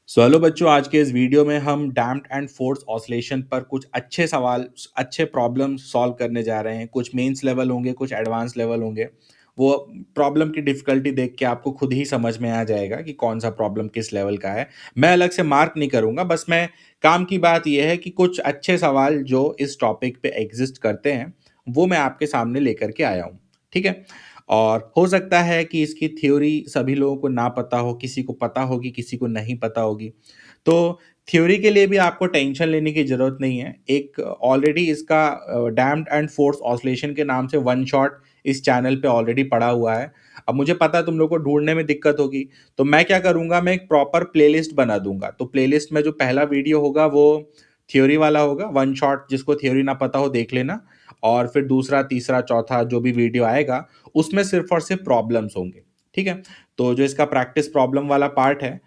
Hello बच्चों, आज के इस वीडियो में हम डैम्प्ड एंड फोर्स ऑसिलेशन पर कुछ अच्छे सवाल, अच्छे प्रॉब्लम सॉल्व करने जा रहे हैं। कुछ मेंस लेवल होंगे, कुछ एडवांस लेवल होंगे। वो प्रॉब्लम की डिफ़िकल्टी देख के आपको खुद ही समझ में आ जाएगा कि कौन-सा प्रॉब्लम किस लेवल का है। मैं अलग से मार्क नहीं करूँगा, बस मैं काम की बात ये है कि कुछ अच्छे सवाल जो इस टॉपिक पे एग्ज़िस्ट करते हैं, वो मैं आपके सामने लेकर के आया हूँ। ठीक है? और हो सकता है कि इसकी थ्योरी सभी लोगों को ना पता हो, किसी को पता होगी, किसी को नहीं पता होगी। तो थ्योरी के लिए भी आपको टेंशन लेने की ज़रूरत नहीं है। एक ऑलरेडी इसका डैम्प्ड एंड फोर्स ऑसिलेशन के नाम से वन शॉट इस चैनल पे ऑलरेडी पड़ा हुआ है। अब मुझे पता है तुम लोग को ढूँढने में दिक्कत होगी, तो मैं क्या करूँगा, मैं एक प्रॉपर प्लेलिस्ट बना दूँगा। तो प्लेलिस्ट में जो पहला वीडियो होगा वो थ्योरी वाला होगा, वन शॉट जिसको थ्योरी ना पता हो देख लेना। और फिर दूसरा, तीसरा, चौथा जो भी वीडियो आएगा उसमें सिर्फ़ और सिर्फ़ प्रॉब्लम्स होंगे। ठीक है? तो जो इसका प्रैक्टिस प्रॉब्लम वाला पार्ट है,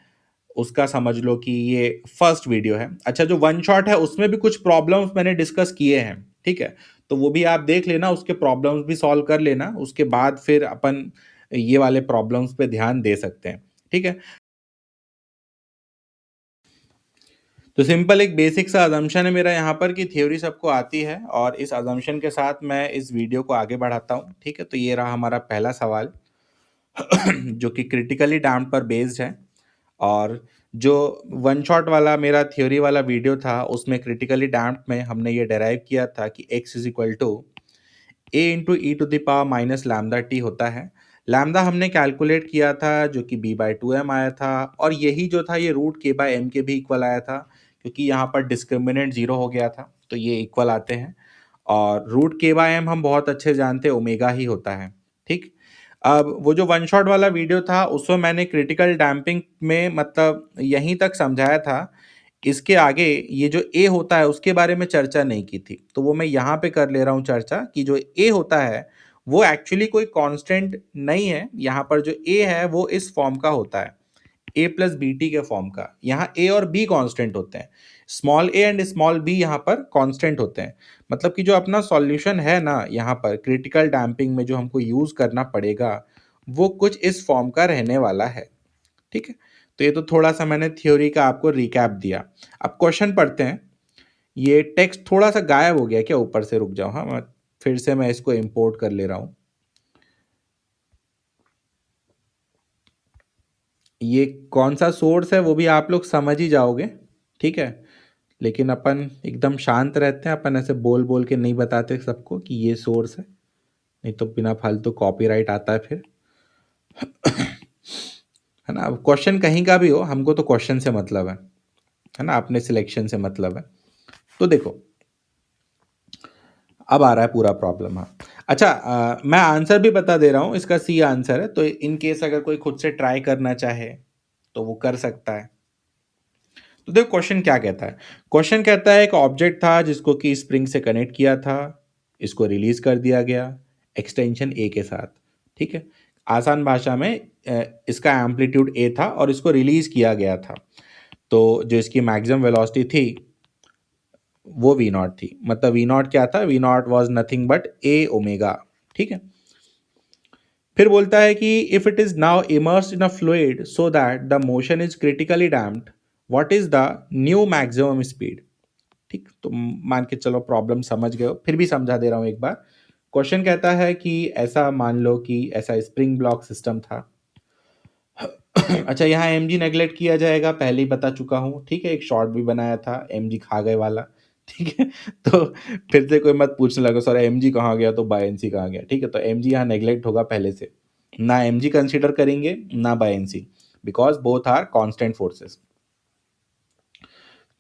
उसका समझ लो कि ये फर्स्ट वीडियो है। अच्छा, जो वन शॉट है उसमें भी कुछ प्रॉब्लम्स मैंने डिस्कस किए हैं, ठीक है? तो वो भी आप देख लेना, उसके प्रॉब्लम्स भी सॉल्व कर लेना, उसके बाद फिर अपन ये वाले प्रॉब्लम्स पे ध्यान दे सकते हैं, ठीक है? तो सिंपल एक बेसिक सा असम्पशन है मेरा यहाँ पर कि थ्योरी सबको आती है, और इस असम्पशन के साथ मैं इस वीडियो को आगे बढ़ाता हूँ, ठीक है? तो ये रहा हमारा पहला सवाल जो कि क्रिटिकली डैम्प्ड पर बेस्ड है। और जो वन शॉट वाला मेरा थ्योरी वाला वीडियो था, उसमें क्रिटिकली डैम्प्ड में हमने ये डेराइव किया था कि x is equal to a into e to the power minus lambda t होता है। लैम्डा हमने कैलकुलेट किया था जो कि b बाई टू एम आया था, और यही जो था ये रूट के बाई एम के भी इक्वल आया था, क्योंकि यहाँ पर डिस्क्रिमिनेंट जीरो हो गया था, तो ये इक्वल आते हैं। और रूट के बाई एम हम बहुत अच्छे जानते हैं ओमेगा ही होता है। ठीक। अब वो जो वन शॉट वाला वीडियो था उसमें मैंने क्रिटिकल डैम्पिंग में मतलब यहीं तक समझाया था। इसके आगे ये जो ए होता है उसके बारे में चर्चा नहीं की थी, तो वो मैं यहाँ पे कर ले रहा हूँ चर्चा कि जो ए होता है वो एक्चुअली कोई कांस्टेंट नहीं है। यहाँ पर जो ए है वो इस फॉर्म का होता है, ए प्लस बी टी के फॉर्म का। यहाँ ए और बी कांस्टेंट होते हैं, small a and small b यहाँ पर कांस्टेंट होते हैं। मतलब कि जो अपना सॉल्यूशन है ना, यहाँ पर क्रिटिकल डैम्पिंग में जो हमको यूज करना पड़ेगा वो कुछ इस फॉर्म का रहने वाला है। ठीक है? तो ये तो थोड़ा सा मैंने थ्योरी का आपको रिकैप दिया। अब क्वेश्चन पढ़ते हैं। ये टेक्स्ट थोड़ा सा गायब हो गया क्या ऊपर से? रुक जाओ, हाँ मैं फिर से मैं इसको इंपोर्ट कर ले रहा हूँ। ये कौन सा सोर्स है वो भी आप लोग समझ ही जाओगे, ठीक है? लेकिन अपन एकदम शांत रहते हैं, अपन ऐसे बोल बोल के नहीं बताते सबको कि ये सोर्स है, नहीं तो बिना फालतू कॉपीराइट आता है फिर, है ना? अब क्वेश्चन कहीं का भी हो, हमको तो क्वेश्चन से मतलब है ना? अपने सिलेक्शन से मतलब है। तो देखो, अब आ रहा है पूरा प्रॉब्लम। हाँ, अच्छा, मैं आंसर भी बता दे रहा हूँ, इसका सी आंसर है, तो इन केस अगर कोई खुद से ट्राई करना चाहे तो वो कर सकता है। तो देखो क्वेश्चन क्या कहता है। क्वेश्चन कहता है एक ऑब्जेक्ट था जिसको कि स्प्रिंग से कनेक्ट किया था, इसको रिलीज कर दिया गया एक्सटेंशन ए के साथ। ठीक है? आसान भाषा में इसका एम्पलीट्यूड ए था और इसको रिलीज किया गया था। तो जो इसकी मैक्सिमम वेलोसिटी थी वो वी नॉट थी। मतलब वी नॉट क्या था? V naught was nothing but a omega. ठीक है? फिर बोलता है कि if it is now immersed in a fluid so that the motion is critically damped, what is the new maximum speed? ठीक, तो मान के चलो प्रॉब्लम समझ गए हो, फिर भी समझा दे रहा हूं एक बार। क्वेश्चन कहता है कि ऐसा मान लो कि ऐसा स्प्रिंग ब्लॉक सिस्टम था। अच्छा, यहाँ एम जी नेग्लेक्ट किया जाएगा, पहले ही बता चुका हूँ। ठीक है? एक शॉर्ट भी बनाया था एम जी खा गए वाला। ठीक है? तो फिर से कोई मत पूछने लगा सर एम जी कहाँ गया तो बाय एन सी कहाँ गया। ठीक है? तो एम जी यहाँ नेग्लेक्ट होगा पहले से, ना एम जी कंसिडर करेंगे ना by n c, because both are constant forces.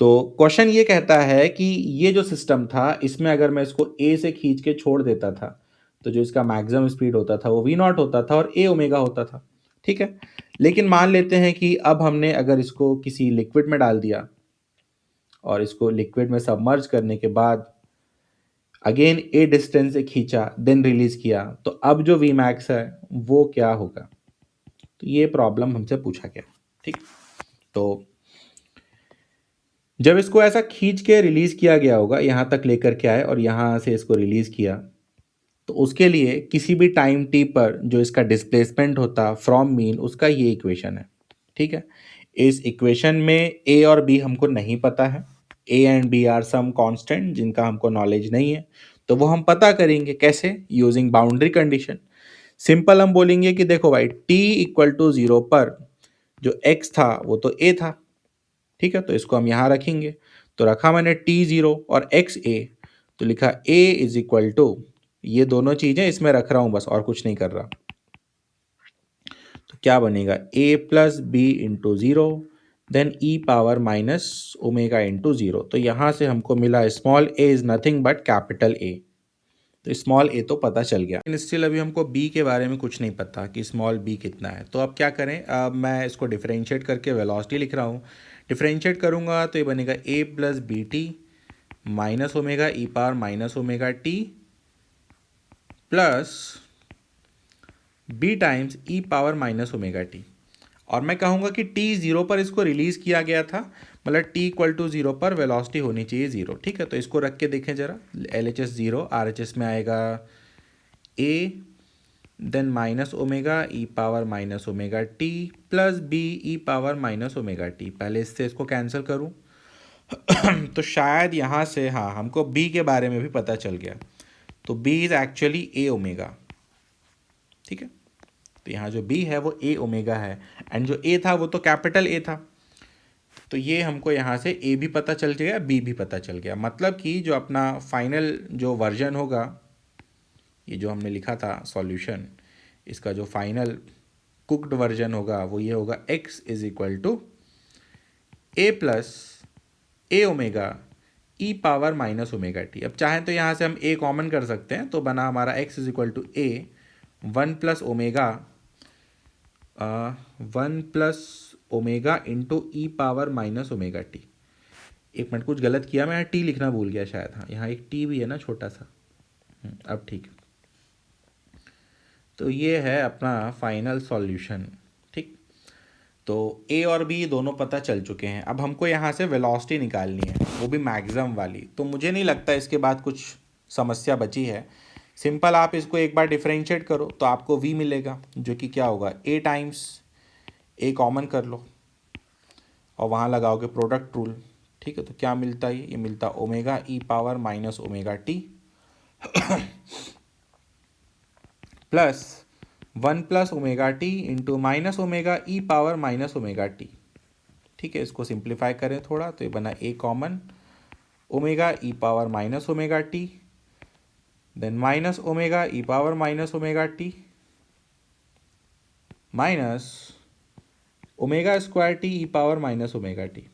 तो क्वेश्चन ये कहता है कि ये जो सिस्टम था इसमें अगर मैं इसको ए से खींच के छोड़ देता था तो जो इसका मैक्सिमम स्पीड होता था वो वी नॉट होता था और ए ओमेगा होता था। ठीक है? लेकिन मान लेते हैं कि अब हमने अगर इसको किसी लिक्विड में डाल दिया और इसको लिक्विड में सबमर्ज करने के बाद अगेन ए डिस्टेंस से खींचा देन रिलीज किया, तो अब जो वी मैक्स है वो क्या होगा? तो ये प्रॉब्लम हमसे पूछा गया। ठीक। तो जब इसको ऐसा खींच के रिलीज किया गया होगा, यहां तक लेकर के आए और यहां से इसको रिलीज किया, तो उसके लिए किसी भी टाइम टी पर जो इसका डिस्प्लेसमेंट होता फ्रॉम मीन, उसका ये इक्वेशन है। ठीक है? इस इक्वेशन में ए और बी हमको नहीं पता है, a and b are some constant जिनका हमको नॉलेज नहीं है, तो वो हम पता करेंगे कैसे, यूजिंग बाउंड्री कंडीशन। सिंपल हम बोलेंगे कि देखो भाई t इक्वल टू 0 पर जो x था वो तो a था, ठीक है, तो इसको हम यहाँ रखेंगे। तो रखा मैंने t0 और x a, तो लिखा a इज इक्वल टू, ये दोनों चीजें इसमें रख रहा हूं बस, और कुछ नहीं कर रहा। तो क्या बनेगा, a plus b into 0 then e power minus omega into 0। तो यहाँ से हमको मिला small a is nothing but capital A। तो स्मॉल a तो पता चल गया, लेकिन स्टिल अभी हमको b के बारे में कुछ नहीं पता कि स्मॉल b कितना है। तो अब क्या करें, अब मैं इसको डिफरेंशिएट करके वेलोसिटी लिख रहा हूँ। डिफरेंशिएट करूँगा तो ये बनेगा a plus b t minus omega e power minus omega t plus b times e power minus omega t. और मैं कहूँगा कि t 0 पर इसको रिलीज़ किया गया था, मतलब t इक्वल टू 0 पर वेलोसिटी होनी चाहिए 0, ठीक है। तो इसको रख के देखें जरा, LHS 0, RHS में आएगा a then minus omega e power minus omega t plus b e power minus omega t. पहले इससे इसको कैंसिल करूं तो शायद यहाँ से हाँ हमको b के बारे में भी पता चल गया। तो b is actually a omega, ठीक है। तो यहाँ जो b है वो a ओमेगा है, एंड जो a था वो तो कैपिटल A था। तो ये हमको यहाँ से a भी पता चल गया, b भी पता चल गया। मतलब कि जो अपना फाइनल जो वर्जन होगा, ये जो हमने लिखा था सॉल्यूशन, इसका जो फाइनल कुक्ड वर्जन होगा वो ये होगा x is equal to a plus a omega e power minus omega t. अब चाहें तो यहाँ से हम a कॉमन कर सकते हैं, तो बना हमारा x is equal to a 1 plus omega 1 plus omega into e power minus omega t. एक मिनट, कुछ गलत किया मैं, यहाँ टी लिखना भूल गया शायद, हाँ यहाँ एक टी भी है ना छोटा सा। अब ठीक है। तो ये है अपना फाइनल सॉल्यूशन, ठीक। तो ए और बी दोनों पता चल चुके हैं। अब हमको यहाँ से वेलोसिटी निकालनी है, वो भी मैक्सिमम वाली। तो मुझे नहीं लगता इसके बाद कुछ समस्या बची है। सिंपल आप इसको एक बार डिफरेंशिएट करो तो आपको v मिलेगा, जो कि क्या होगा, a टाइम्स a कॉमन कर लो और वहाँ लगाओगे प्रोडक्ट रूल, ठीक है। तो क्या मिलता है, ये मिलता omega e power minus omega t plus 1 plus omega t into minus omega e power minus omega t, ठीक है। इसको सिंप्लीफाई करें थोड़ा तो ये बना a common omega e power minus omega t then minus omega e power minus omega t minus omega square t e power minus omega t.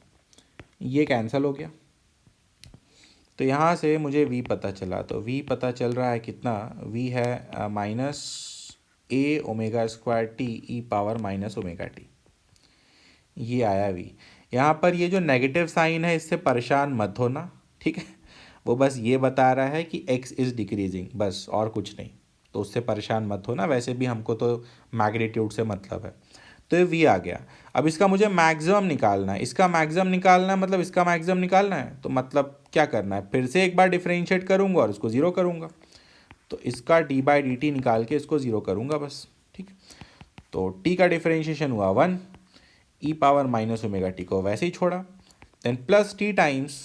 ये cancel हो गया, तो यहाँ से मुझे v पता चला। तो v पता चल रहा है कितना, v है minus a omega square t e power minus omega t. ये आया v। यहाँ पर ये जो नेगेटिव साइन है इससे परेशान मत होना, ठीक है। वो बस ये बता रहा है कि x इज़ डिक्रीजिंग, बस और कुछ नहीं। तो उससे परेशान मत होना, वैसे भी हमको तो मैग्नीट्यूड से मतलब है। तो ये v आ गया। अब इसका मुझे मैक्सिमम निकालना है, इसका मैक्सिमम निकालना है, मतलब इसका मैक्सिमम निकालना है। तो मतलब क्या करना है, फिर से एक बार डिफरेंशिएट करूँगा और इसको ज़ीरो करूँगा। तो इसका d बाई डी टी निकाल के इसको ज़ीरो करूँगा बस, ठीक। तो t का डिफरेंशिएशन हुआ 1, ई पावर माइनस ओमेगा टी को वैसे ही छोड़ा, then plus T times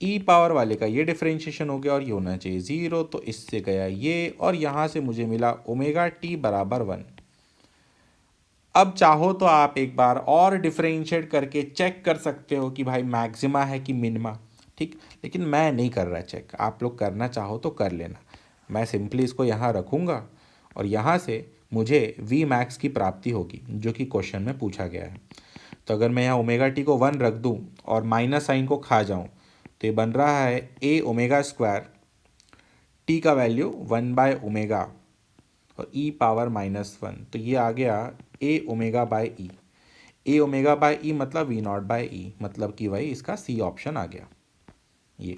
e power वाले का ये डिफरेंशिएशन हो गया और ये होना चाहिए 0, तो इससे गया ये, और यहाँ से मुझे मिला ओमेगा टी बराबर 1। अब चाहो तो आप एक बार और डिफरेंशिएट करके चेक कर सकते हो कि भाई मैक्सिमा है कि मिनिमा, ठीक। लेकिन मैं नहीं कर रहा चेक, आप लोग करना चाहो तो कर लेना। मैं सिंपली इसको यहाँ रखूँगा और यहाँ से मुझे वी मैक्स की प्राप्ति होगी, जो कि क्वेश्चन में पूछा गया है। तो अगर मैं यहाँ ओमेगा टी को 1 रख दूँ और माइनस साइन को खा जाऊँ, तो ये बन रहा है ए ओमेगा स्क्वायर, टी का वैल्यू 1 बाय ओमेगा और ई पावर माइनस 1। तो ये आ गया a omega by e. A omega by e मतलब वी नॉट बाय ई, मतलब कि भाई इसका सी ऑप्शन आ गया ये,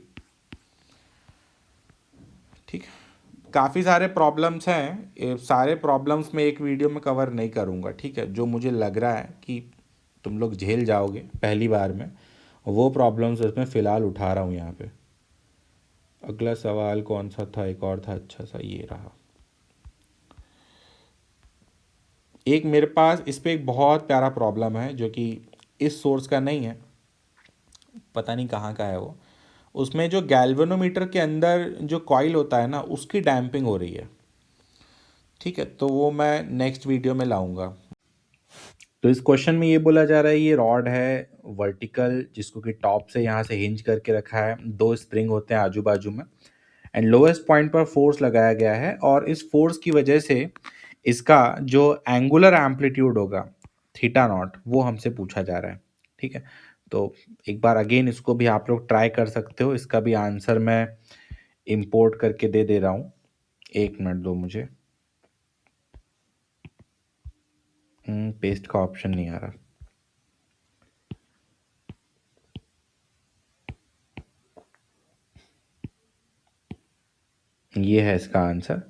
ठीक। काफ़ी सारे प्रॉब्लम्स हैं, ये सारे प्रॉब्लम्स में एक वीडियो में कवर नहीं करूँगा, ठीक है। जो मुझे लग रहा है कि तुम लोग झेल जाओगे पहली बार में, वो प्रॉब्लम्स इसमें फ़िलहाल उठा रहा हूँ यहाँ पे। अगला सवाल कौन सा था, एक और था अच्छा सा, ये रहा। एक मेरे पास इस पे एक बहुत प्यारा प्रॉब्लम है जो कि इस सोर्स का नहीं है, पता नहीं कहाँ का है वो। उसमें जो गैल्वेनोमीटर के अंदर जो कॉइल होता है ना, उसकी डैम्पिंग हो रही है। ठीक है, तो वो मैं नेक्स्ट वीडियो में लाऊंगा। तो इस क्वेश्चन में ये बोला जा रहा है, ये रॉड है वर्टिकल, जिसको कि टॉप से यहाँ से हिंज करके रखा है, दो स्प्रिंग होते हैं आजू बाजू में, एंड लोएस्ट पॉइंट पर फोर्स लगाया गया है, और इस फोर्स की वजह से इसका जो एंगुलर एम्पलीट्यूड होगा थीटा नॉट, वो हमसे पूछा जा रहा है। ठीक है, तो एक बार अगेन इसको भी आप लोग ट्राई कर सकते हो, इसका भी आंसर मैं इंपोर्ट करके दे रहा हूँ। एक मिनट दो मुझे, पेस्ट का ऑप्शन नहीं आ रहा। ये है इसका आंसर,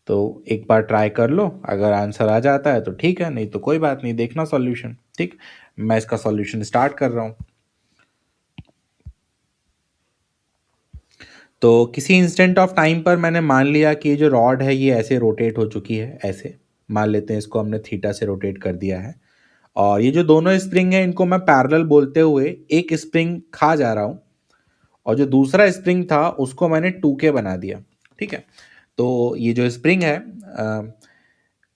तो एक बार ट्राई कर लो, अगर आंसर आ जाता है तो ठीक है, नहीं तो कोई बात नहीं, देखना सॉल्यूशन। ठीक, मैं इसका सॉल्यूशन स्टार्ट कर रहा हूँ। तो किसी इंस्टेंट ऑफ टाइम पर मैंने मान लिया कि ये जो रॉड है ये ऐसे रोटेट हो चुकी है, ऐसे मान लेते हैं, इसको हमने थीटा से रोटेट कर दिया है, और ये जो दोनों स्प्रिंग है इनको मैं पैरेलल बोलते हुए एक स्प्रिंग खा जा रहा हूँ, और जो दूसरा स्प्रिंग था उसको मैंने 2K बना दिया। ठीक है, तो ये जो स्प्रिंग है,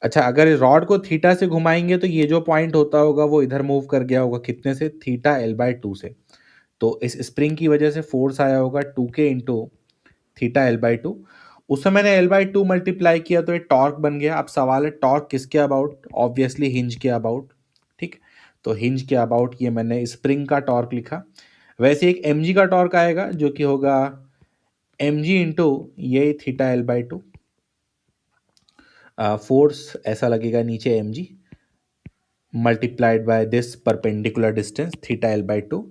अच्छा अगर इस रॉड को थीटा से घुमाएंगे तो ये जो पॉइंट होता होगा वो इधर मूव कर गया होगा, कितने से, थीटा L/2 से। तो इस स्प्रिंग की वजह से फोर्स आया होगा 2K इंटू थीटा L/2। उससे मैंने L/2 मल्टीप्लाई किया तो ये टॉर्क बन गया। अब सवाल है टॉर्क किसके अबाउट, ऑब्वियसली हिंज के अबाउट। ठीक, तो हिंज के अबाउट ये मैंने स्प्रिंग का टॉर्क लिखा। वैसे एक mg का टॉर्क आएगा जो कि होगा mg इंटू ये थीटा L/2। फोर्स ऐसा लगेगा नीचे mg multiplied by this perpendicular distance theta L/2।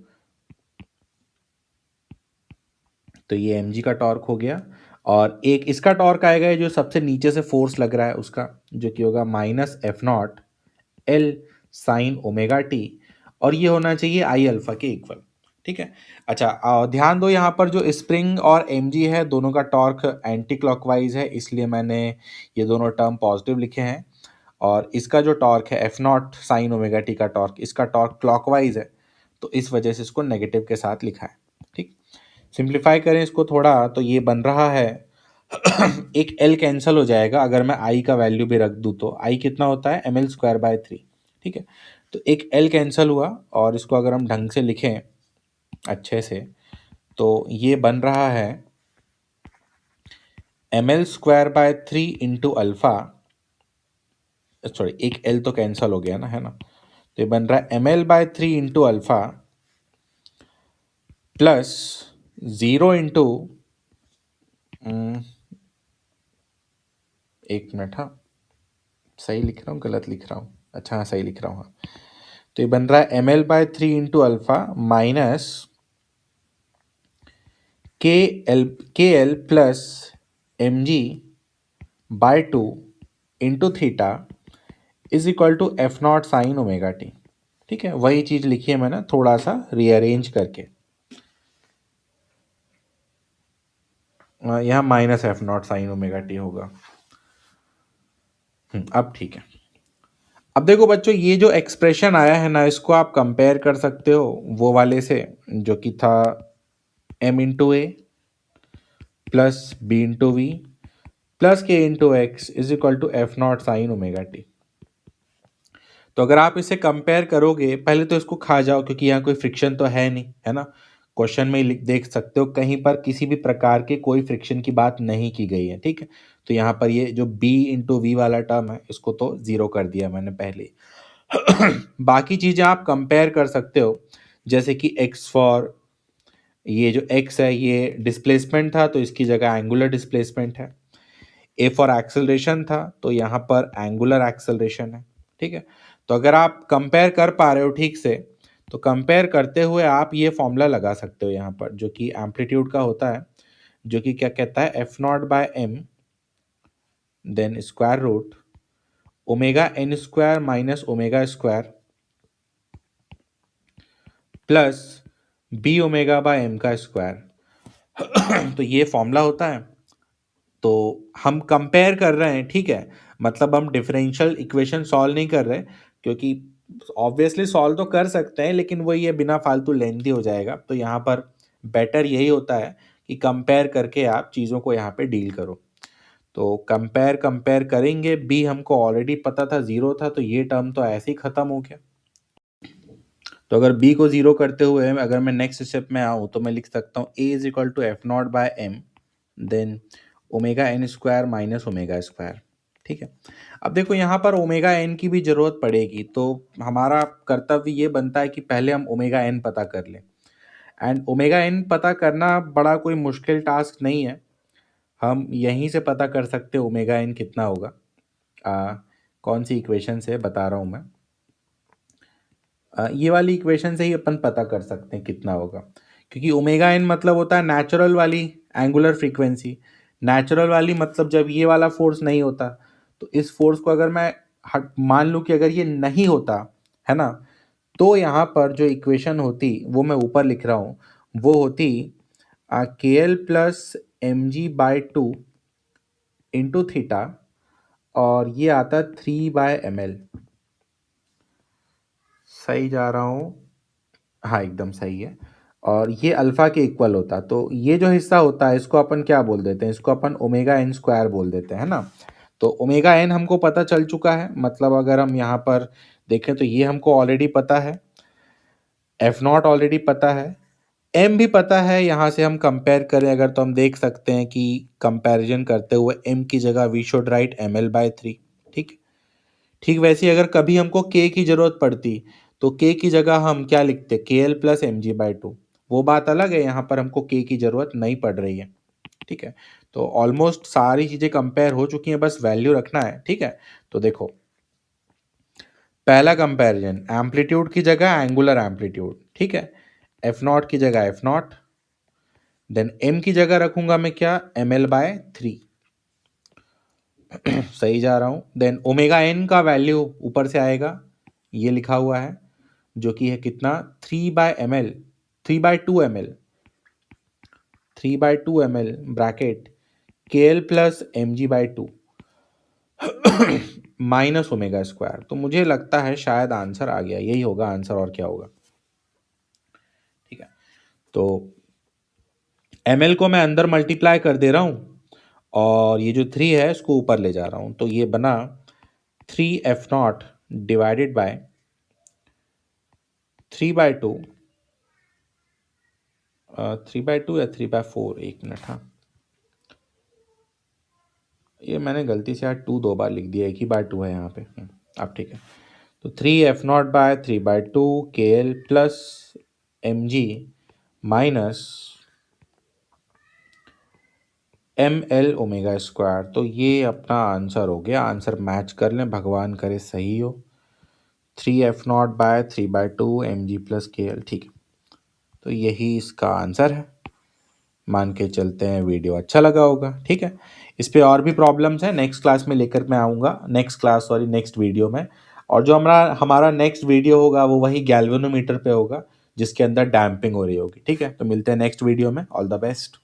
तो ये mg का टॉर्क हो गया, और एक इसका टॉर्क आएगा जो सबसे नीचे से फोर्स लग रहा है उसका, जो कि होगा minus F0 L sign omega t, और ये होना चाहिए आई अल्फा के इक्वल। ठीक है, अच्छा ध्यान दो यहाँ पर जो स्प्रिंग और mg है दोनों का टॉर्क एंटी क्लॉकवाइज है, इसलिए मैंने ये दोनों टर्म पॉजिटिव लिखे हैं, और इसका जो टॉर्क है F0 साइन ओमेगा टी का टॉर्क, इसका टॉर्क क्लॉकवाइज है, तो इस वजह से इसको नेगेटिव के साथ लिखा है। ठीक, सिंप्लीफाई करें इसको थोड़ा तो ये बन रहा है एक L कैंसिल हो जाएगा, अगर मैं I का वैल्यू भी रख दूँ तो I कितना होता है ml²/3। ठीक है, तो एक L कैंसिल हुआ, और इसको अगर हम ढंग से लिखें अच्छे से तो ये बन रहा है ml²/3 इंटू अल्फा, सॉरी एक L तो कैंसिल हो गया ना, है ना, तो ये बन रहा है ml/3 into alpha plus 0 into, एक मिनट, हाँ सही लिख रहा हूँ गलत लिख रहा हूँ, अच्छा हाँ सही लिख रहा हूँ, हाँ। तो ये बन रहा है ml/3 into alpha minus k L plus mg/2 into theta is equal to F0 sine omega t. ठीक है, वही चीज़ लिखी है मैंने थोड़ा सा रीअरेंज करके, यहाँ minus F0 sine omega T होगा। अब ठीक है। अब देखो बच्चों, ये जो एक्सप्रेशन आया है ना, इसको आप कंपेयर कर सकते हो वो वाले से जो कि था m into a plus b into v plus k into x is equal to F0 sine omega t. तो अगर आप इसे कंपेयर करोगे, पहले तो इसको खा जाओ क्योंकि यहाँ कोई फ्रिक्शन तो है नहीं, है ना, क्वेश्चन में ही देख सकते हो कहीं पर किसी भी प्रकार के कोई फ्रिक्शन की बात नहीं की गई है। ठीक है, तो यहाँ पर ये जो b इंटू वी वाला टर्म है इसको तो जीरो कर दिया मैंने पहले। बाकी चीज़ें आप कंपेयर कर सकते हो, जैसे कि x फॉर, ये जो x है ये डिस्प्लेसमेंट था तो इसकी जगह एंगुलर डिस्प्लेसमेंट है, ए फॉर एक्सेलरेशन था तो यहाँ पर एंगुलर एक्सेलरेशन है। ठीक है, तो अगर आप कंपेयर कर पा रहे हो ठीक से, तो कंपेयर करते हुए आप ये फॉर्मूला लगा सकते हो यहाँ पर, जो कि एम्पलीट्यूड का होता है, जो कि क्या कहता है F0/m then square root ω(n²) minus ω² plus bω/m का स्क्वायर। तो ये फॉर्मूला होता है, तो हम कंपेयर कर रहे हैं। ठीक है, मतलब हम डिफरेंशियल इक्वेशन सॉल्व नहीं कर रहे, क्योंकि ऑब्वियसली सॉल्व तो कर सकते हैं लेकिन वो ये बिना फालतू लेंथी हो जाएगा। तो यहाँ पर बेटर यही होता है कि कंपेयर करके आप चीज़ों को यहाँ पे डील करो। तो कंपेयर कंपेयर करेंगे, बी हमको ऑलरेडी पता था ज़ीरो था, तो ये टर्म तो ऐसे ही ख़त्म हो गया। तो अगर b को ज़ीरो करते हुए अगर मैं नेक्स्ट स्टेप में आऊँ तो मैं लिख सकता हूँ a is equal to f naught by m then omega n square minus omega square. ठीक है, अब देखो यहाँ पर ओमेगा एन की भी ज़रूरत पड़ेगी, तो हमारा कर्तव्य ये बनता है कि पहले हम ओमेगा एन पता कर लें। एंड ओमेगा एन पता करना बड़ा कोई मुश्किल टास्क नहीं है, हम यहीं से पता कर सकते हैं ओमेगा एन कितना होगा। कौन सी इक्वेशन से बता रहा हूँ मैं, ये वाली इक्वेशन से ही अपन पता कर सकते हैं कितना होगा, क्योंकि ओमेगा एन मतलब होता है नेचुरल वाली एंगुलर फ्रीक्वेंसी। नेचुरल वाली मतलब जब ये वाला फोर्स नहीं होता, तो इस फोर्स को अगर मैं हट मान लूँ कि अगर ये नहीं होता है ना, तो यहाँ पर जो इक्वेशन होती वो मैं ऊपर लिख रहा हूँ, वो होती k L plus M G by two into theta, और ये आता 3/ml। सही जा रहा हूँ? हाँ एकदम सही है। और ये अल्फा के इक्वल होता, तो ये जो हिस्सा होता है इसको अपन क्या बोल देते हैं, इसको अपन ओमेगा एन स्क्वायर बोल देते हैं ना। तो ओमेगा एन हमको पता चल चुका है, मतलब अगर हम यहाँ पर देखें तो ये हमको ऑलरेडी पता है, एफ नॉट ऑलरेडी पता है, एम भी पता है। यहाँ से हम कंपेयर करें अगर तो हम देख सकते हैं कि कंपैरिजन करते हुए एम की जगह we should write m l by three. ठीक, ठीक वैसे ही अगर कभी हमको के की ज़रूरत पड़ती तो के की जगह हम क्या लिखते, k L plus M G by two. वो बात अलग है, यहाँ पर हमको के की ज़रूरत नहीं पड़ रही है। ठीक है, तो ऑलमोस्ट सारी चीज़ें कंपेयर हो चुकी हैं, बस वैल्यू रखना है। ठीक है, तो देखो पहला कंपैरिजन एम्पलीट्यूड की जगह एंगुलर एम्पलीट्यूड। ठीक है, एफ नॉट की जगह एफ नॉट, देन एम की जगह रखूंगा मैं क्या, एम एल बाय थ्री। सही जा रहा हूँ। देन ओमेगा एन का वैल्यू ऊपर से आएगा, ये लिखा हुआ है, जो कि है कितना, 3/ml, 3/2 ml, 3/2 ml bracket K L plus M G by two minus omega square. तो मुझे लगता है शायद आंसर आ गया, यही होगा आंसर, और क्या होगा। ठीक है, तो ml को मैं अंदर मल्टीप्लाई कर दे रहा हूँ, और ये जो 3 है इसको ऊपर ले जा रहा हूँ, तो ये बना 3f0 डिवाइडेड बाय 3/2, 3/2 या 3/4, एक मिनट। हाँ, ये मैंने गलती से यार 2 दो बार लिख दिया, एक ही बार 2 है यहाँ पे। अब ठीक है, तो 3f0 by 3/2 K L plus M G minus M L omega square. तो ये अपना आंसर हो गया। आंसर मैच कर लें, भगवान करे सही हो। 3f0 by 3/2 M G plus K L. ठीक है, तो यही इसका आंसर है। मान के चलते हैं वीडियो अच्छा लगा होगा। ठीक है, इस पे और भी प्रॉब्लम्स हैं, नेक्स्ट क्लास में लेकर मैं आऊँगा, नेक्स्ट वीडियो में। और जो हमारा हमारा नेक्स्ट वीडियो होगा वो वही गैल्वेनोमीटर पे होगा, जिसके अंदर डैम्पिंग हो रही होगी। ठीक है, तो मिलते हैं नेक्स्ट वीडियो में। All the best.